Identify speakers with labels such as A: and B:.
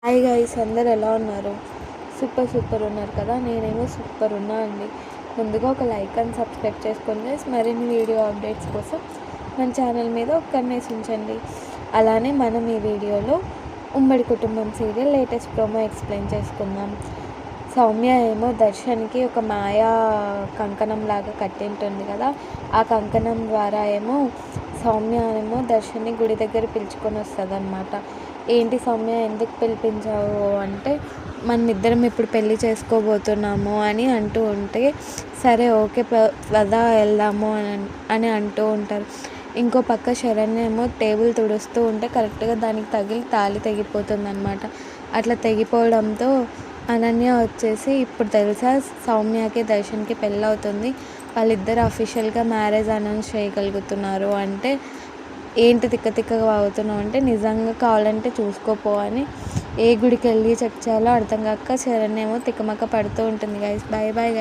A: Hi guys, అందరు ఎలా ఉన్నారు? సూపర్ ఉన్నారు కదా. నేనేమో సూపర్ ఉన్నా అండి. ముందుగా ఒక లైక్ అండ్ సబ్స్క్రైబ్ చేసుకోండి గైస్. మరిన్ని వీడియో అప్డేట్స్ కోసం మన ఛానల్ మీద ఒక కన్నేసి ఉంచండి. అలానే మనం ఈ వీడియోలో ఉమ్మడి కుటుంబం సీరియల్ లేటెస్ట్ ప్రోమో ఎక్స్ప్లెయిన్ చేసుకుందాం. సౌమ్య ఏమో దర్శన్కి ఒక మాయా కంకణం లాగా కట్టింటుంది కదా. ఆ కంకణం ద్వారా ఏమో సౌమ్య ఏమో దర్శన్ని గుడి దగ్గర పిలుచుకొని వస్తుంది అనమాట. ఏంటి సౌమ్య, ఎందుకు పిలిపించావు అంటే, మనమిద్దరం ఇప్పుడు పెళ్ళి చేసుకోబోతున్నాము అని అంటూ ఉంటే, సరే ఓకే పద వెళ్దాము అని అంటూ ఉంటారు. ఇంకో పక్క శరణ్య ఏమో టేబుల్ తుడుస్తూ ఉంటే కరెక్ట్గా దానికి తగిలి తాళి తెగిపోతుంది అనమాట. అట్లా తెగిపోవడంతో అనన్య వచ్చేసి, ఇప్పుడు తెలుసా సౌమ్యకి దర్శన్కి పెళ్ళి అవుతుంది, వాళ్ళిద్దరు అఫీషియల్గా మ్యారేజ్ అనౌన్స్ చేయగలుగుతున్నారు అంటే, ఏంటి తిక్కగా అవుతున్నావు అంటే, నిజంగా కావాలంటే చూసుకోపో అని ఏ గుడికి వెళ్ళి చెక్ చేయాలో అర్థం కాక శరణ్య ఏమో తిక్కమక్క పడుతూ ఉంటుంది గైస్. Bye guys.